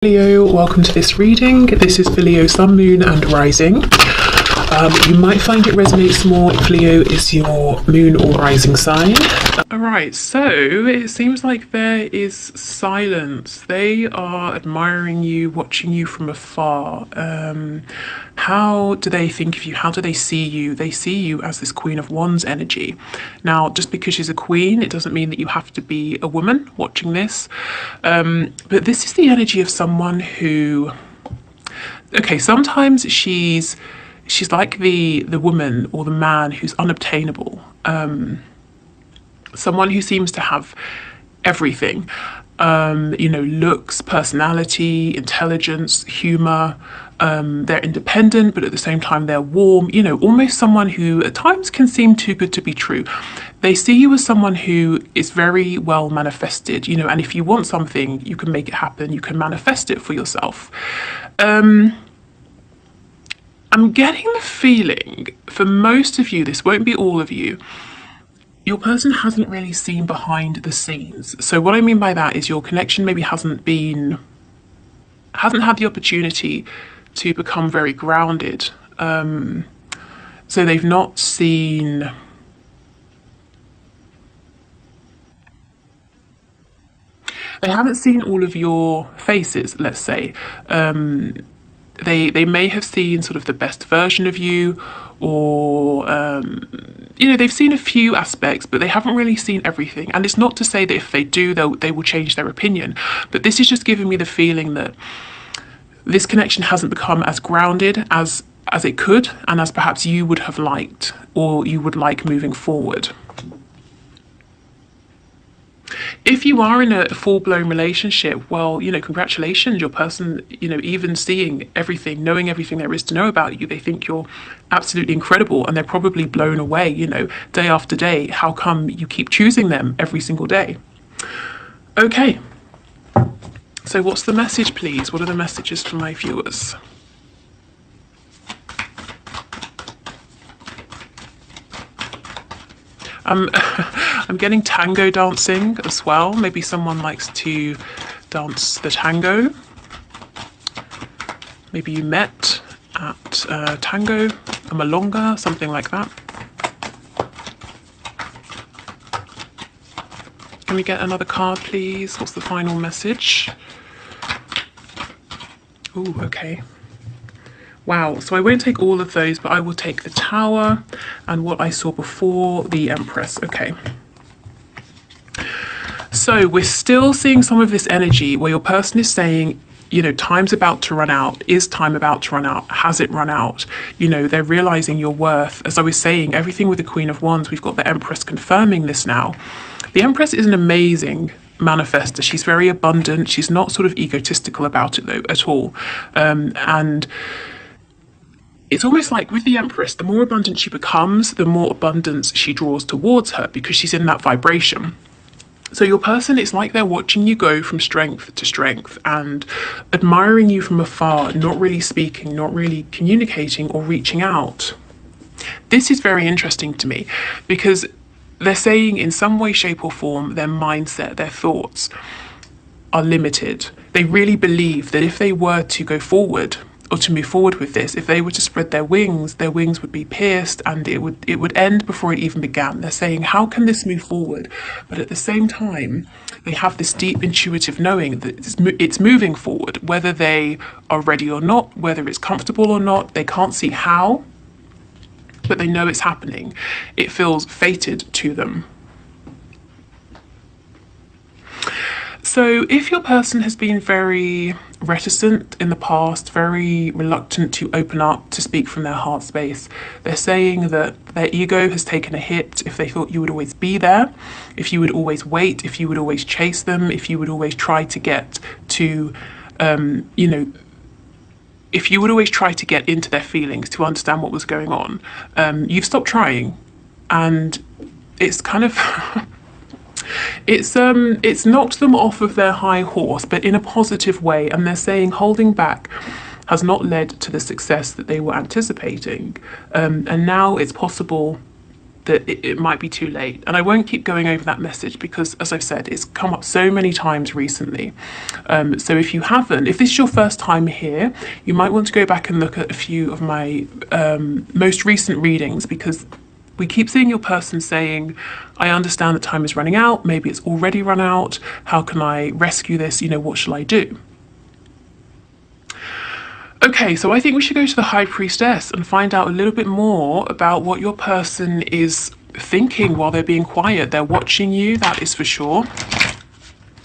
Leo, welcome to this reading. This is for Leo, Sun, Moon and Rising. You might find it resonates more if Leo is your moon or rising sign. Alright, so it seems like there is silence. They are admiring you, watching you from afar. How do they think of you? How do they see you? They see you as this Queen of Wands energy. Now, just because she's a queen, it doesn't mean that you have to be a woman watching this. But this is the energy of someone who, okay, sometimes she's like the woman or the man who's unobtainable. Someone who seems to have everything, looks, personality, intelligence, humor. They're independent, but at the same time they're warm, almost someone who at times can seem too good to be true. They see you as someone who is very well manifested, and if you want something, you can make it happen, you can manifest it for yourself. I'm getting the feeling, for most of you, this won't be all of you, your person hasn't really seen behind the scenes. So what I mean by that is your connection maybe hasn't had the opportunity to become very grounded. So they've not seen... They haven't seen all of your faces, let's say. They may have seen sort of the best version of you, or they've seen a few aspects, but they haven't really seen everything. And it's not to say that if they do, they will change their opinion, but this is just giving me the feeling that this connection hasn't become as grounded as it could, and as perhaps you would have liked, or you would like moving forward. If you are in a full-blown relationship, well, congratulations, your person, even seeing everything, knowing everything there is to know about you, they think you're absolutely incredible, and they're probably blown away, day after day. How come you keep choosing them every single day? Okay. So what's the message, please? What are the messages for my viewers? I'm getting tango dancing as well. Maybe someone likes to dance the tango. Maybe you met at tango, a milonga, something like that. Can we get another card, please? What's the final message? Ooh, okay. Wow, so I won't take all of those, but I will take the Tower and what I saw before, the Empress. Okay. So we're still seeing some of this energy where your person is saying, time's about to run out. Is time about to run out? Has it run out? They're realizing your worth. As I was saying, everything with the Queen of Wands, we've got the Empress confirming this now. The Empress is an amazing manifester. She's very abundant. She's not sort of egotistical about it though, at all. And it's almost like with the Empress, the more abundant she becomes, the more abundance she draws towards her, because she's in that vibration. So your person, it's like they're watching you go from strength to strength and admiring you from afar, not really speaking, not really communicating or reaching out. This is very interesting to me, because they're saying in some way, shape or form, their mindset, their thoughts are limited. They really believe that if they were to go forward, or to move forward with this, if they were to spread their wings would be pierced and it would end before it even began. They're saying, how can this move forward? But at the same time, they have this deep intuitive knowing that it's moving forward, whether they are ready or not, whether it's comfortable or not. They can't see how, but they know it's happening. It feels fated to them. So if your person has been very reticent in the past, very reluctant to open up, to speak from their heart space, they're saying that their ego has taken a hit. If they thought you would always be there, if you would always wait, if you would always chase them, if you would always try to get to, if you would always try to get into their feelings to understand what was going on, you've stopped trying. And it's kind of... It's knocked them off of their high horse, but in a positive way, and they're saying holding back has not led to the success that they were anticipating, and now it's possible that it might be too late. And I won't keep going over that message because, as I've said, it's come up so many times recently. So if you haven't, if this is your first time here, you might want to go back and look at a few of my most recent readings, because we keep seeing your person saying, I understand that time is running out, maybe it's already run out, how can I rescue this, what shall I do? Okay, so I think we should go to the High Priestess and find out a little bit more about what your person is thinking while they're being quiet. They're watching you, that is for sure.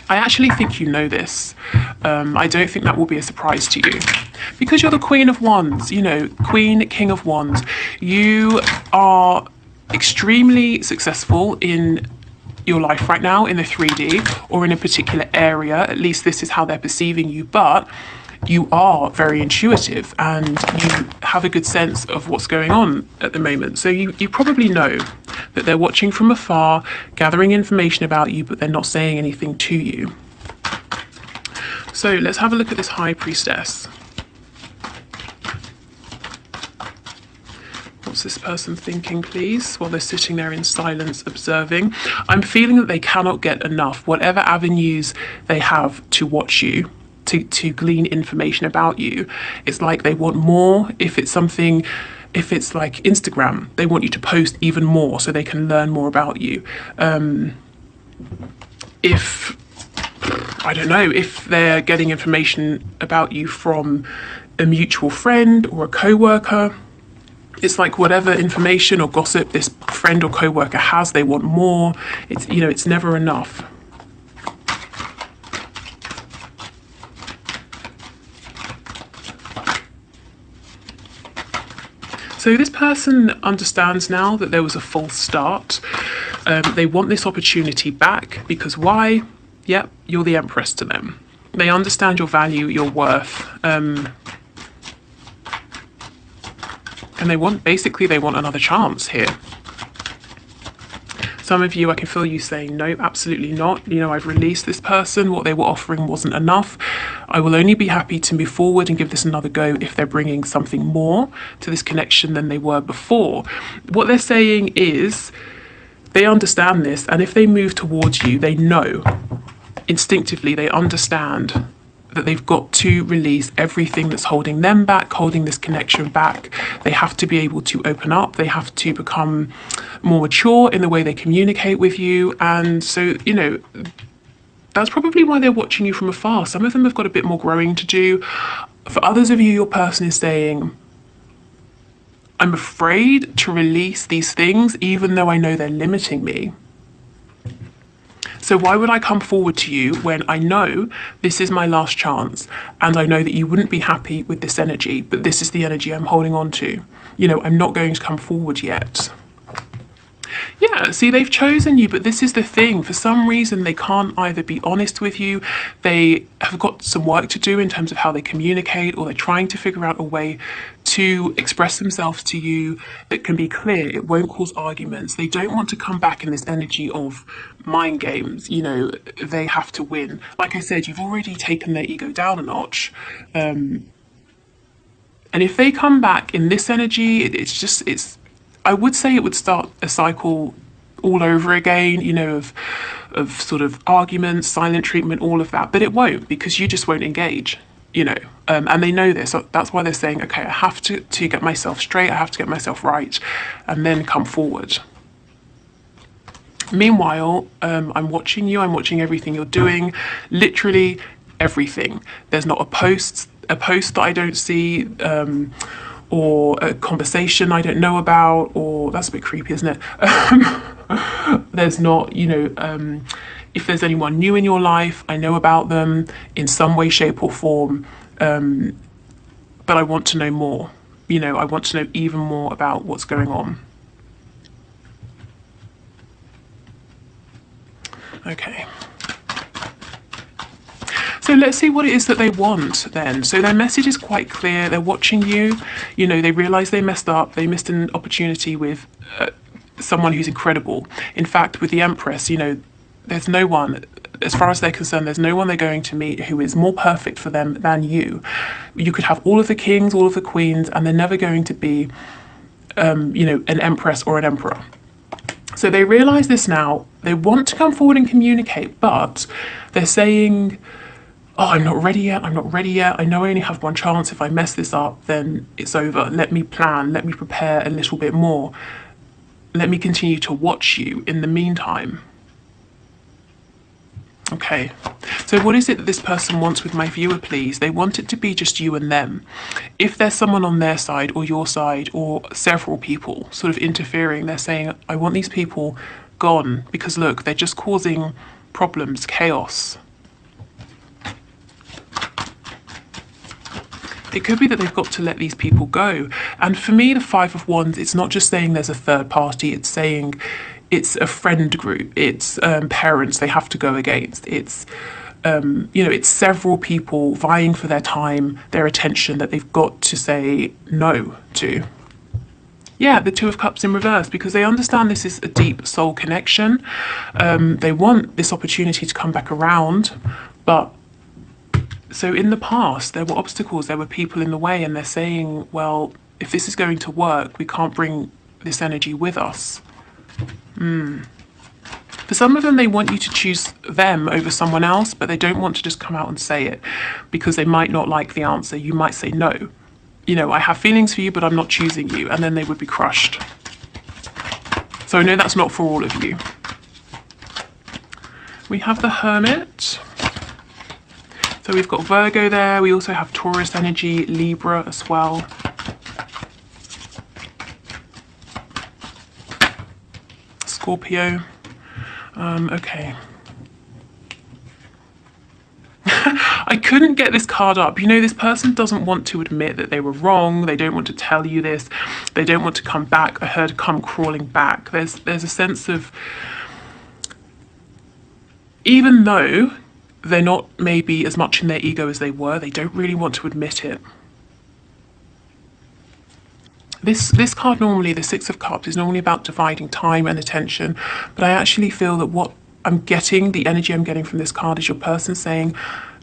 I actually think you know this. I don't think that will be a surprise to you. Because you're the Queen of Wands, Queen, King of Wands. You are extremely successful in your life right now in the 3D or in a particular area. At least this is how they're perceiving you. But you are very intuitive and you have a good sense of what's going on at the moment. So you probably know that they're watching from afar, gathering information about you, but they're not saying anything to you. So let's have a look at this High Priestess. What's this person thinking, please, while they're sitting there in silence observing? I'm feeling that they cannot get enough, whatever avenues they have to watch you, to glean information about you. It's like they want more. If it's like Instagram, they want you to post even more so they can learn more about you. If they're getting information about you from a mutual friend or a co-worker, it's like whatever information or gossip this friend or co-worker has, they want more. It's never enough. So this person understands now that there was a false start. They want this opportunity back because why? Yep, you're the Empress to them. They understand your value, your worth. And they want another chance here. Some of you, I can feel you saying, no, absolutely not. I've released this person. What they were offering wasn't enough. I will only be happy to move forward and give this another go if they're bringing something more to this connection than they were before. What they're saying is they understand this. And if they move towards you, they know instinctively, they understand that they've got to release everything that's holding them back, holding this connection back. They have to be able to open up. They have to become more mature in the way they communicate with you. And so, that's probably why they're watching you from afar. Some of them have got a bit more growing to do. For others of you, your person is saying, I'm afraid to release these things, even though I know they're limiting me. So why would I come forward to you when I know this is my last chance and I know that you wouldn't be happy with this energy, but this is the energy I'm holding on to. I'm not going to come forward yet. Yeah, see, they've chosen you, but this is the thing. For some reason, they can't either be honest with you, they have got some work to do in terms of how they communicate, or they're trying to figure out a way to express themselves to you that can be clear. It won't cause arguments. They don't want to come back in this energy of mind games. They have to win. Like I said, you've already taken their ego down a notch. And if they come back in this energy, I would say it would start a cycle all over again, of sort of arguments, silent treatment, all of that. But it won't, because you just won't engage, and they know this. So that's why they're saying, okay, I have to get myself straight. I have to get myself right and then come forward. Meanwhile, I'm watching you. I'm watching everything you're doing, literally everything. There's not a post that I don't see, or a conversation I don't know about, or that's a bit creepy, isn't it? There's not, if there's anyone new in your life, I know about them in some way, shape or form, but I want to know more. I want to know even more about what's going on. Okay. So let's see what it is that they want then. So their message is quite clear. They're watching you. They realize they messed up. They missed an opportunity with someone who's incredible. In fact, with the Empress, there's no one, as far as they're concerned, there's no one they're going to meet who is more perfect for them than you. You could have all of the kings, all of the queens, and they're never going to be, an Empress or an Emperor. So they realize this now. They want to come forward and communicate, but they're saying, oh, I'm not ready yet. I'm not ready yet. I know I only have one chance. If I mess this up, then it's over. Let me plan. Let me prepare a little bit more. Let me continue to watch you in the meantime. Okay, so what is it that this person wants with my viewer, please? They want it to be just you and them. If there's someone on their side or your side or several people sort of interfering, they're saying, I want these people gone because look, they're just causing problems, chaos. It could be that they've got to let these people go. And for me, the Five of Wands, it's not just saying there's a third party, it's saying it's a friend group, it's parents they have to go against, it's it's several people vying for their time, their attention that they've got to say no to. Yeah, the Two of Cups in reverse, because they understand this is a deep soul connection. They want this opportunity to come back around, but so in the past there were obstacles, there were people in the way, and they're saying, well, if this is going to work, we can't bring this energy with us. For some of them, they want you to choose them over someone else, but they don't want to just come out and say it because they might not like the answer. You might say, no, I have feelings for you, but I'm not choosing you. And then they would be crushed. So I know that's not for all of you. We have the Hermit. So we've got Virgo there. We also have Taurus energy, Libra as well. Scorpio. Okay. I couldn't get this card up. This person doesn't want to admit that they were wrong. They don't want to tell you this. They don't want to come back. I heard come crawling back. There's a sense of, even though they're not maybe as much in their ego as they were, they don't really want to admit it. This card normally, the Six of Cups, is normally about dividing time and attention, but I actually feel that what I'm getting, the energy I'm getting from this card, is your person saying,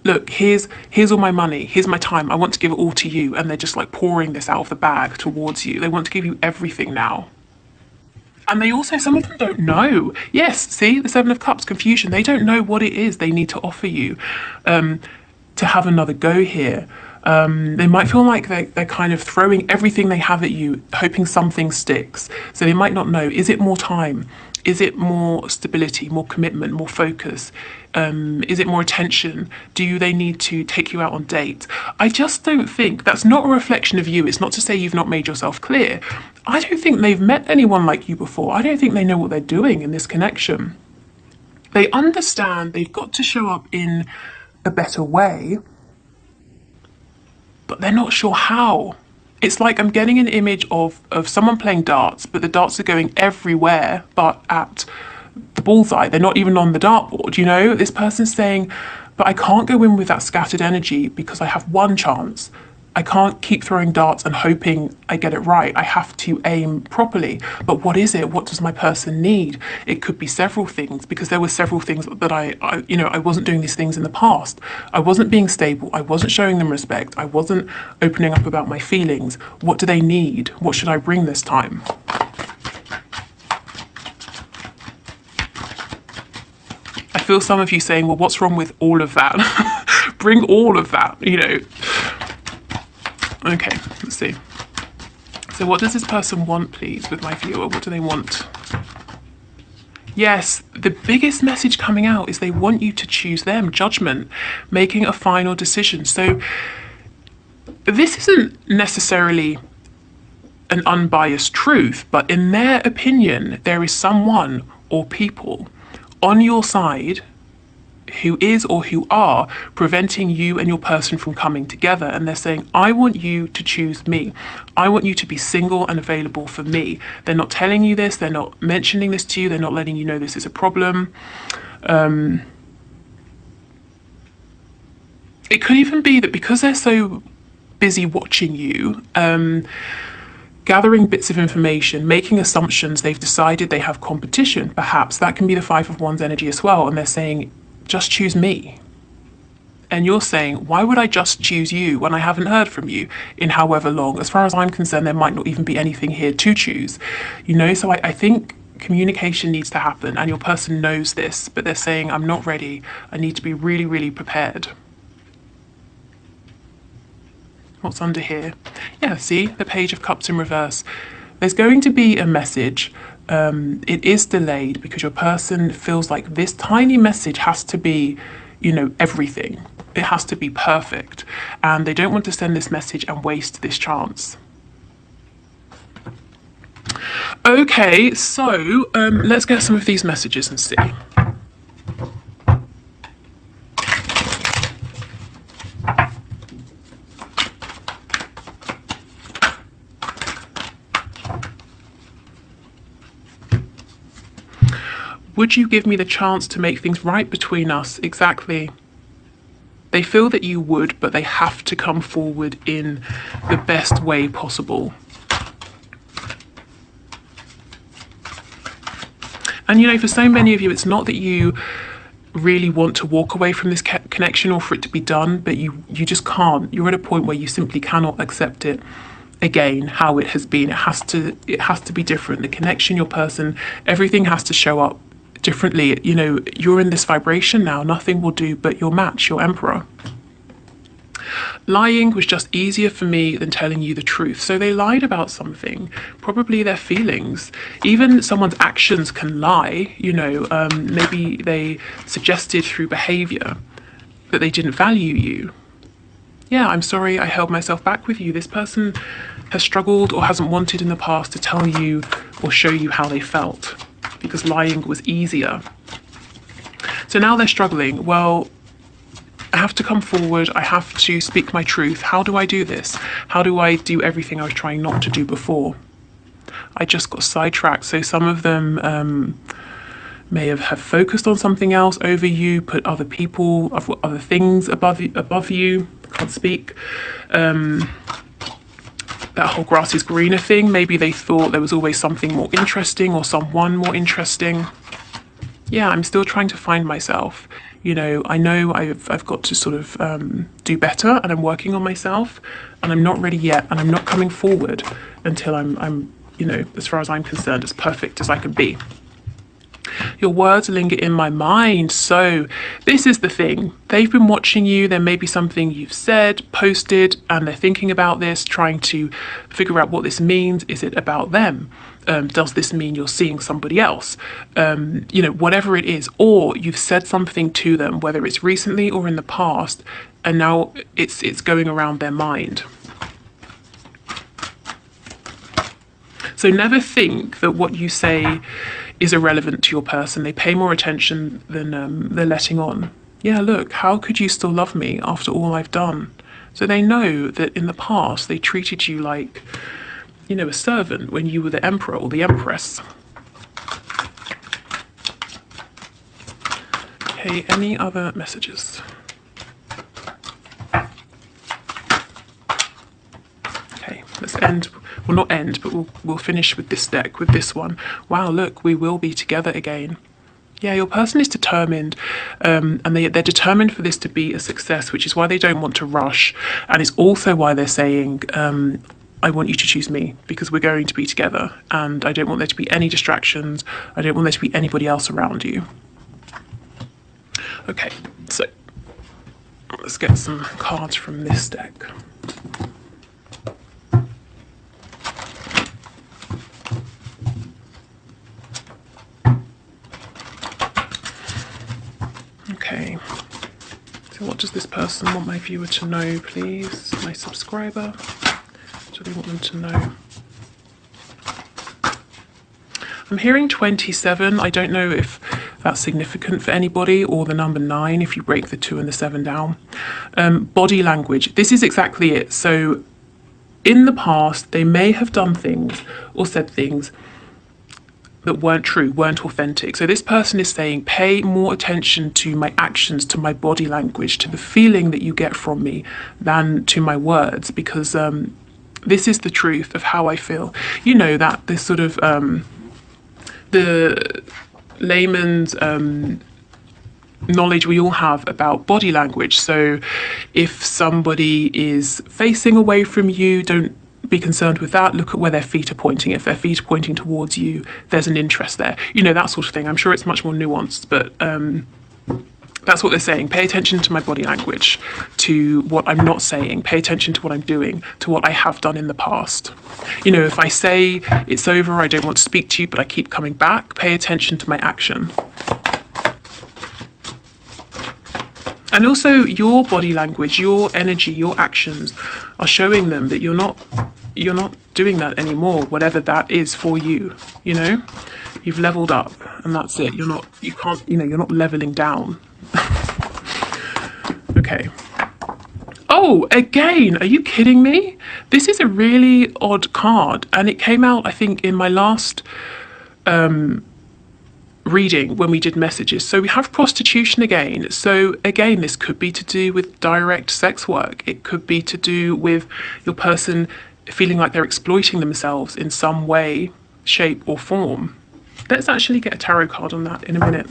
look, here's all my money, here's my time, I want to give it all to you, and they're just like pouring this out of the bag towards you. They want to give you everything now. And they also, some of them don't know. Yes, see, the Seven of Cups, confusion. They don't know what it is they need to offer you to have another go here. They might feel like they're kind of throwing everything they have at you, hoping something sticks. So they might not know, is it more time? Is it more stability, more commitment, more focus? Is it more attention? Do they need to take you out on dates? I just don't think, that's not a reflection of you. It's not to say you've not made yourself clear. I don't think they've met anyone like you before. I don't think they know what they're doing in this connection. They understand they've got to show up in a better way, but they're not sure how. It's like I'm getting an image of someone playing darts, but the darts are going everywhere but at the bullseye. They're not even on the dartboard, This person's saying, but I can't go in with that scattered energy because I have one chance. I can't keep throwing darts and hoping I get it right. I have to aim properly. But what is it? What does my person need? It could be several things, because there were several things that I wasn't doing these things in the past. I wasn't being stable. I wasn't showing them respect. I wasn't opening up about my feelings. What do they need? What should I bring this time? I feel some of you saying, well, what's wrong with all of that? Bring all of that, Okay, let's see. So what does this person want, please, with my viewer? What do they want? Yes, the biggest message coming out is they want you to choose them. Judgment, making a final decision. So this isn't necessarily an unbiased truth, but in their opinion, there is someone or people on your side who is or who are preventing you and your person from coming together. And they're saying, I want you to choose me. I want you to be single and available for me. They're not telling you this. They're not mentioning this to you. They're not letting you know this is a problem. It could even be that because they're so busy watching you, gathering bits of information, making assumptions, they've decided they have competition. Perhaps that can be the Five of Wands energy as well. And they're saying, just choose me. And you're saying, why would I just choose you when I haven't heard from you in however long? As far as I'm concerned, there might not even be anything here to choose. So I think Communication needs to happen, and your person knows this, but they're saying, I'm not ready. I need to be really, really prepared. What's under here? Yeah, see, the Page of Cups in reverse. There's going to be a message. It is delayed because your person feels like this tiny message has to be, everything. It has to be perfect. And they don't want to send this message and waste this chance. Okay, so let's get some of these messages and see. Would you give me the chance to make things right between us? Exactly. They feel that you would, but they have to come forward in the best way possible. And for so many of you, it's not that you really want to walk away from this connection or for it to be done, but you just can't. You're at a point where you simply cannot accept it again how it has been. It has to be different. The connection, your person, everything has to show up differently. You're in this vibration now. Nothing will do but your match, your emperor. Lying was just easier for me than telling you the truth. So they lied about something, probably their feelings. Even someone's actions can lie. Maybe they suggested through behavior that they didn't value you. Yeah, I'm sorry I held myself back with you. This person has struggled or hasn't wanted in the past to tell you or show you how they felt because lying was easier. So now they're struggling. Well, I have to come forward. I have to speak my truth. How do I do this? How do I do everything I was trying not to do before? I just got sidetracked. So some of them may have focused on something else over you, put other people, other things above you. Can't speak. That whole grass is greener thing. Maybe they thought there was always something more interesting or someone more interesting. Yeah, I'm still trying to find myself. I know I've got to sort of do better, and I'm working on myself, and I'm not ready yet, and I'm not coming forward until I'm as far as I'm concerned, as perfect as I can be. Your words linger in my mind. So this is the thing. They've been watching you. There may be something you've said, posted, and they're thinking about this, trying to figure out what this means. Is it about them? Does this mean you're seeing somebody else? Whatever it is, or you've said something to them, whether it's recently or in the past, and now it's going around their mind. So never think that what you say is irrelevant to your person. They pay more attention than they're letting on. Yeah, look, how could you still love me after all I've done? So they know that in the past they treated you like, a servant when you were the emperor or the empress. Okay, any other messages? Okay, let's end. Well, not end, but we'll finish with this deck, with this one. Wow, look, we will be together again. Yeah, your person is determined, and they're determined for this to be a success, which is why they don't want to rush. And it's also why they're saying, I want you to choose me because we're going to be together, and I don't want there to be any distractions. I don't want there to be anybody else around you. Okay, so let's get some cards from this deck. Okay, so what does this person want my viewer to know, please? My subscriber, what do they want them to know? I'm hearing 27. I don't know if that's significant for anybody, or the number 9 if you break the 2 and the 7 down. Body language, this is exactly it. So in the past, they may have done things or said things that weren't true, weren't authentic. So this person is saying, pay more attention to my actions, to my body language, to the feeling that you get from me than to my words, because this is the truth of how I feel. You know that this sort of, the layman's knowledge we all have about body language. So if somebody is facing away from you, don't be concerned with that. Look at where their feet are pointing. If their feet are pointing towards you, there's an interest there. You know, that sort of thing. I'm sure it's much more nuanced, but that's what they're saying. Pay attention to my body language, to what I'm not saying. Pay attention to what I'm doing, to what I have done in the past. You know, if I say it's over, I don't want to speak to you, but I keep coming back, pay attention to my action. And also your body language, your energy, your actions are showing them that you're not doing that anymore, whatever that is for you, you know? You've leveled up and that's it. You're not leveling down. Okay. Oh, again, are you kidding me? This is a really odd card, and it came out, I think, in my last reading when we did messages. So we have prostitution again. So again, this could be to do with direct sex work. It could be to do with your person feeling like they're exploiting themselves in some way, shape or form. Let's actually get a tarot card on that in a minute.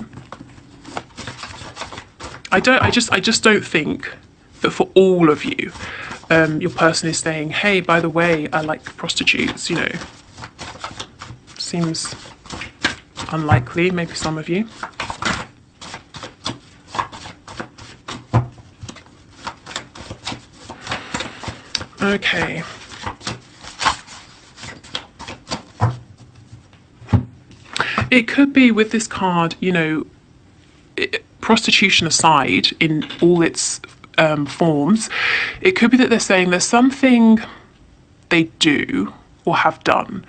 I just don't think that for all of you, your person is saying, hey, by the way, I like prostitutes, you know. Seems unlikely, maybe some of you. Okay. It could be with this card, you know, prostitution aside in all its forms, it could be that they're saying there's something they do or have done,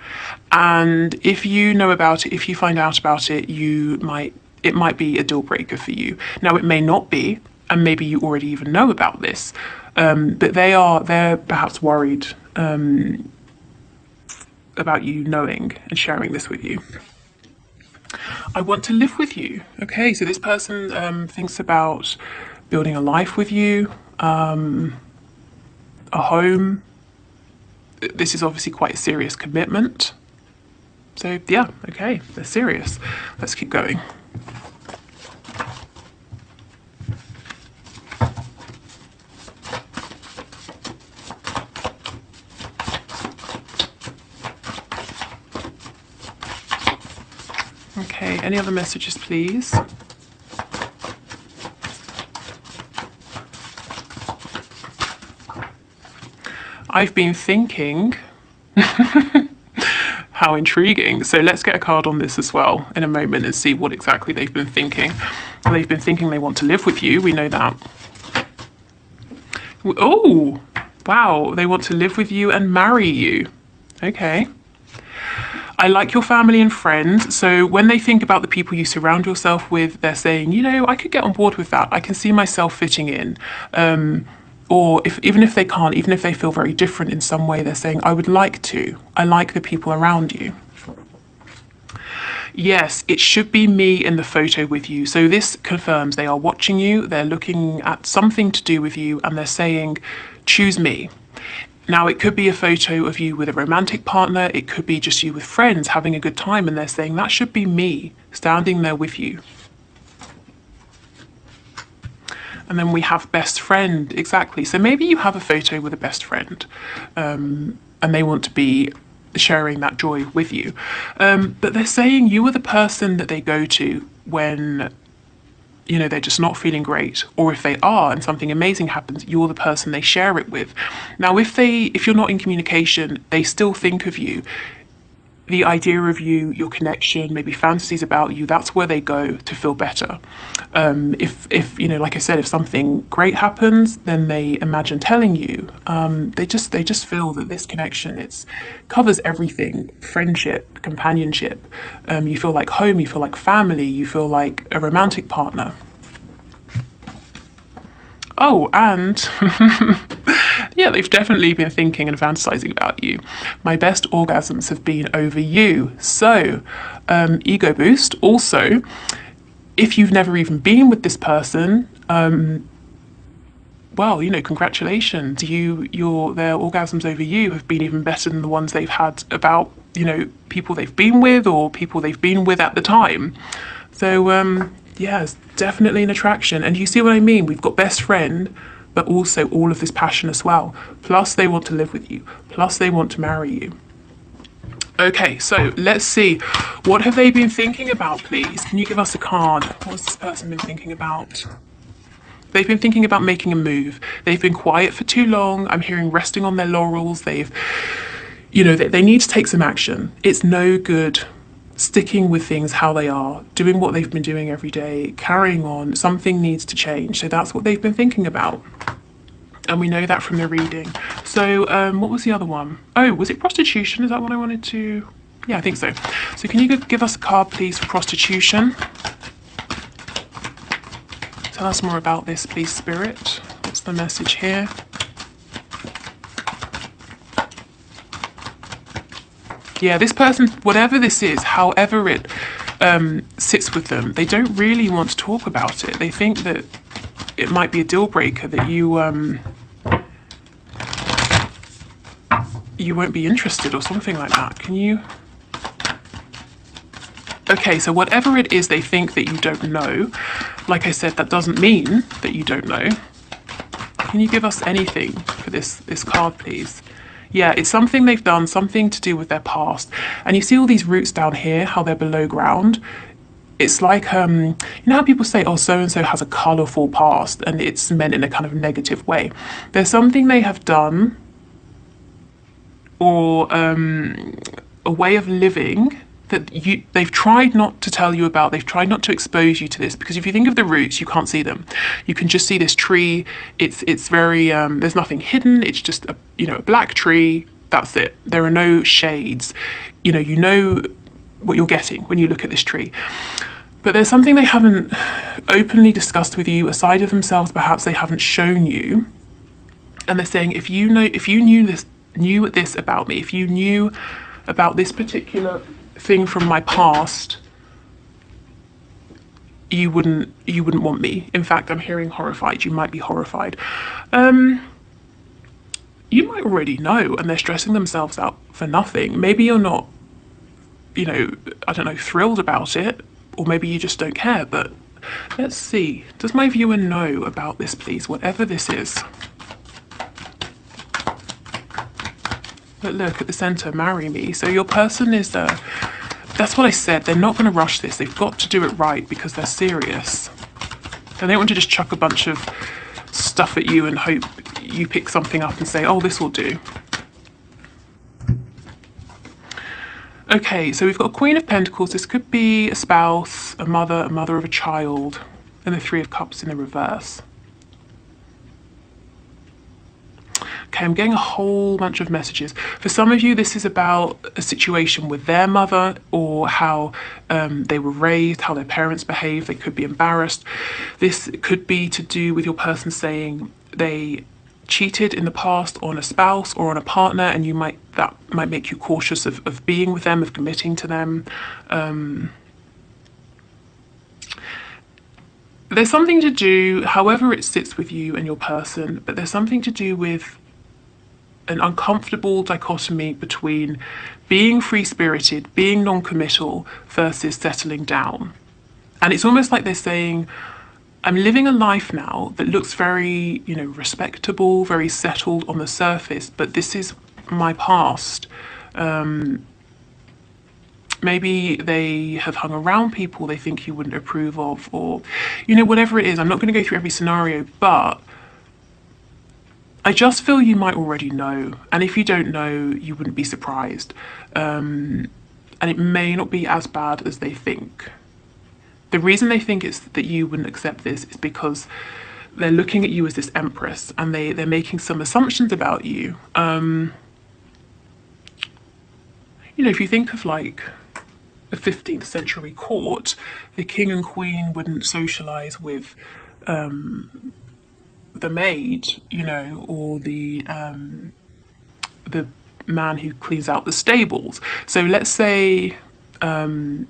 and if you know about it, if you find out about it, it might be a deal breaker for you. Now it may not be, and maybe you already even know about this, but they're perhaps worried about you knowing and sharing this with you. I want to live with you. Okay, so this person thinks about building a life with you, a home. This is obviously quite a serious commitment. So yeah, okay, they're serious. Let's keep going. Okay, any other messages, please? I've been thinking. How intriguing. So let's get a card on this as well in a moment and see what exactly they've been thinking. They've been thinking they want to live with you. We know that. Oh, wow. They want to live with you and marry you. Okay. I like your family and friends. So when they think about the people you surround yourself with, they're saying, you know, I could get on board with that. I can see myself fitting in. Or even if they can't, even if they feel very different in some way, they're saying, I would like to. I like the people around you. Yes, it should be me in the photo with you. So this confirms they are watching you. They're looking at something to do with you and they're saying, choose me. Now, it could be a photo of you with a romantic partner. It could be just you with friends having a good time. And they're saying, that should be me standing there with you. And then we have best friend. Exactly. So maybe you have a photo with a best friend and they want to be sharing that joy with you. But they're saying you are the person that they go to when, you know, they're just not feeling great, or if they are and something amazing happens, you're the person they share it with. Now, if you're not in communication, they still think of you. The idea of you, your connection, maybe fantasies about you, that's where they go to feel better. If you know, like I said, if something great happens, then they imagine telling you. They just feel that this connection, it covers everything: friendship, companionship. You feel like home, you feel like family, you feel like a romantic partner. Oh, and yeah, they've definitely been thinking and fantasizing about you. My best orgasms have been over you. So, ego boost. Also, if you've never even been with this person, well, you know, congratulations. Their orgasms over you have been even better than the ones they've had about, you know, people they've been with or people they've been with at the time. So, yeah, it's definitely an attraction. And you see what I mean? We've got best friend, but also all of this passion as well. Plus they want to live with you. Plus they want to marry you. Okay, so let's see. What have they been thinking about, please? Can you give us a card? What's this person been thinking about? They've been thinking about making a move. They've been quiet for too long. I'm hearing resting on their laurels. They've, you know, they need to take some action. It's no good sticking with things how they are, doing what they've been doing every day, carrying on. Something needs to change. So that's what they've been thinking about. And we know that from the reading. So what was the other one? Oh, was it prostitution? Is that what I wanted to? Yeah, I think so. So can you give us a card, please, for prostitution? Tell us more about this, please, Spirit. What's the message here? Yeah, this person, whatever this is, however it sits with them, they don't really want to talk about it. They think that it might be a deal breaker, that you won't be interested or something like that. Can you? Okay, so whatever it is they think that you don't know, like I said, that doesn't mean that you don't know. Can you give us anything for this card, please? Yeah, it's something they've done, something to do with their past. And you see all these roots down here, how they're below ground. It's like, you know how people say, oh, so-and-so has a colourful past, and it's meant in a kind of negative way. There's something they have done, or a way of living that they've tried not to tell you about. They've tried not to expose you to this, because if you think of the roots, you can't see them. You can just see this tree. It's very there's nothing hidden. It's just a black tree. That's it. There are no shades. You know what you're getting when you look at this tree. But there's something they haven't openly discussed with you, a side of themselves perhaps they haven't shown you. And they're saying, if you knew this about me, if you knew about this particular thing from my past, you wouldn't want me. In fact, I'm hearing horrified. You might be horrified. You might already know, and they're stressing themselves out for nothing. Maybe you're not, I don't know, thrilled about it, or maybe you just don't care. But let's see. Does my viewer know about this, please? Whatever this is. But look at the center, marry me. So your person is that's what I said. They're not going to rush this. They've got to do it right because they're serious. They don't want to just chuck a bunch of stuff at you and hope you pick something up and say, oh, this will do. Okay, so we've got a Queen of Pentacles. This could be a spouse, a mother of a child, and the Three of Cups in the reverse. Okay, I'm getting a whole bunch of messages. For some of you, this is about a situation with their mother, or how they were raised, how their parents behave. They could be embarrassed. This could be to do with your person saying they cheated in the past on a spouse or on a partner, and that might make you cautious of being with them, of committing to them. There's something to do, however it sits with you and your person, but there's something to do with an uncomfortable dichotomy between being free-spirited, being non-committal, versus settling down. And it's almost like they're saying, I'm living a life now that looks very, respectable, very settled on the surface, but this is my past. Maybe they have hung around people they think you wouldn't approve of, or, whatever it is. I'm not going to go through every scenario, but I just feel you might already know. And if you don't know, you wouldn't be surprised. And it may not be as bad as they think. The reason they think it's that you wouldn't accept this is because they're looking at you as this empress, and they're making some assumptions about you. If you think of like a 15th century court, the king and queen wouldn't socialize with the maid, or the man who cleans out the stables. So let's say the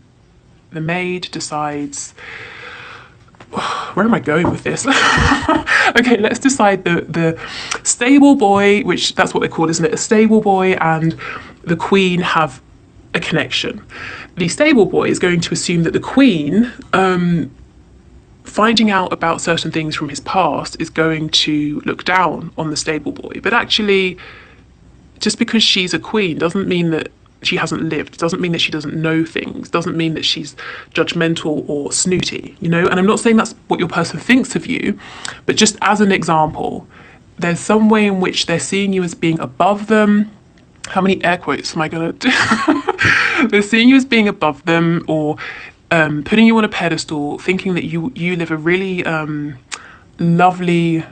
maid decides, where am I going with this? Okay, let's decide the stable boy, which that's what they're called, isn't it? A stable boy and the queen have a connection. The stable boy is going to assume that the queen finding out about certain things from his past is going to look down on the stable boy. But actually, just because she's a queen doesn't mean that she hasn't lived, doesn't mean that she doesn't know things, doesn't mean that she's judgmental or snooty, you know? And I'm not saying that's what your person thinks of you, but just as an example, there's some way in which they're seeing you as being above them. How many air quotes am I going to do? They're seeing you as being above them, or putting you on a pedestal, thinking that you live a really lovely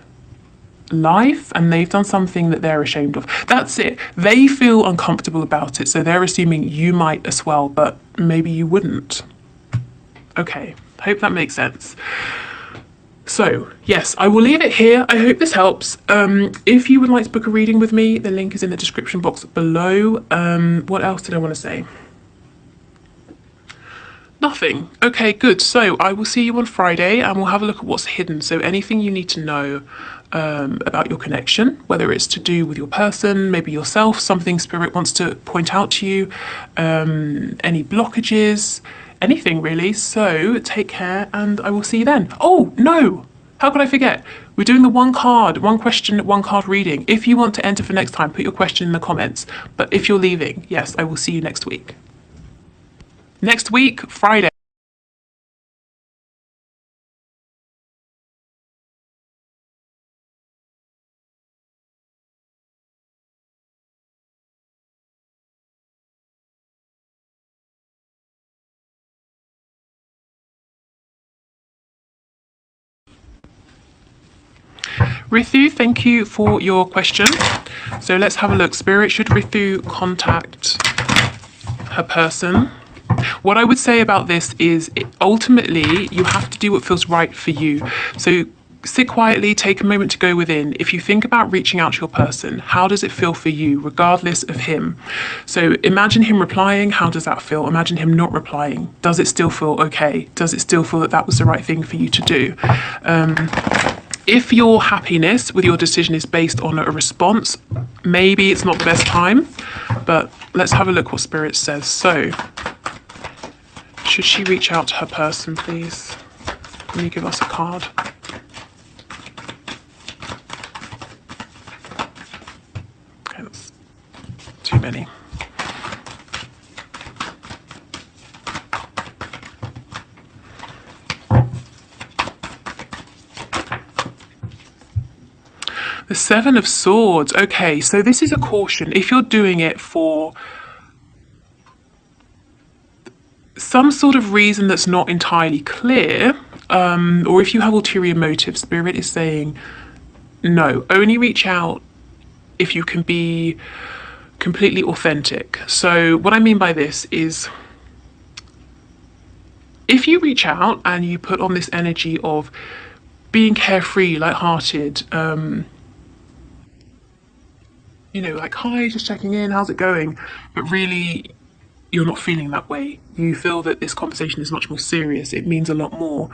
life, and they've done something that they're ashamed of. That's it. They feel uncomfortable about it, so they're assuming you might as well, but maybe you wouldn't. Okay, hope that makes sense. So, yes, I will leave it here. I hope this helps. If you would like to book a reading with me, the link is in the description box below. What else did I want to say? Nothing. Okay, good. So I will see you on Friday and we'll have a look at what's hidden. So anything you need to know about your connection, whether it's to do with your person, maybe yourself, something spirit wants to point out to you, any blockages, anything really. So take care and I will see you then. Oh, no. How could I forget? We're doing the one question, one card reading. If you want to enter for next time, put your question in the comments. But if you're leaving, yes, I will see you next week. Next week, Friday. Rithu, thank you for your question. So let's have a look. Spirit, should Rithu contact her person? What I would say about this is ultimately you have to do what feels right for you. So sit quietly, take a moment to go within. If you think about reaching out to your person, how does it feel for you, regardless of him? So imagine him replying, how does that feel? Imagine him not replying. Does it still feel okay? Does it still feel that that was the right thing for you to do? If your happiness with your decision is based on a response, maybe it's not the best time, but let's have a look what Spirit says. So, should she reach out to her person, please? Can you give us a card? Okay, that's too many. The Seven of Swords. Okay, so this is a caution. If you're doing it for some sort of reason that's not entirely clear, or if you have ulterior motives, Spirit is saying no. Only reach out if you can be completely authentic. So what I mean by this is, if you reach out and you put on this energy of being carefree, lighthearted, you know, like, hi, just checking in, how's it going? But really, you're not feeling that way. You feel that this conversation is much more serious. It means a lot more.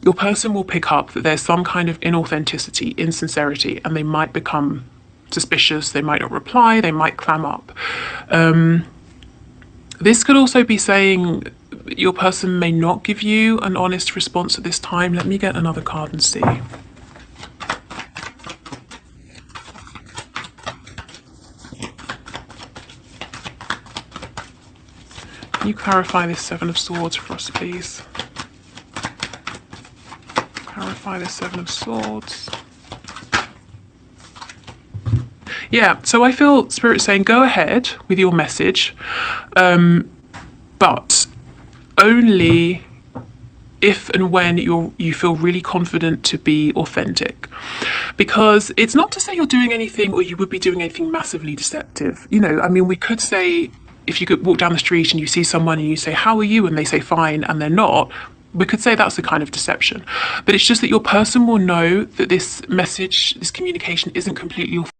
Your person will pick up that there's some kind of inauthenticity, insincerity, and they might become suspicious. They might not reply. They might clam up. This could also be saying your person may not give you an honest response at this time. Let me get another card and see. Can you clarify this Seven of Swords for us, please? Clarify this Seven of Swords. Yeah, so I feel Spirit saying go ahead with your message, but only if and when you feel really confident to be authentic. Because it's not to say you're doing anything or you would be doing anything massively deceptive. You know, I mean, we could say, if you could walk down the street and you see someone and you say, how are you? And they say, fine, and they're not, we could say that's a kind of deception. But it's just that your person will know that this message, this communication isn't completely authentic.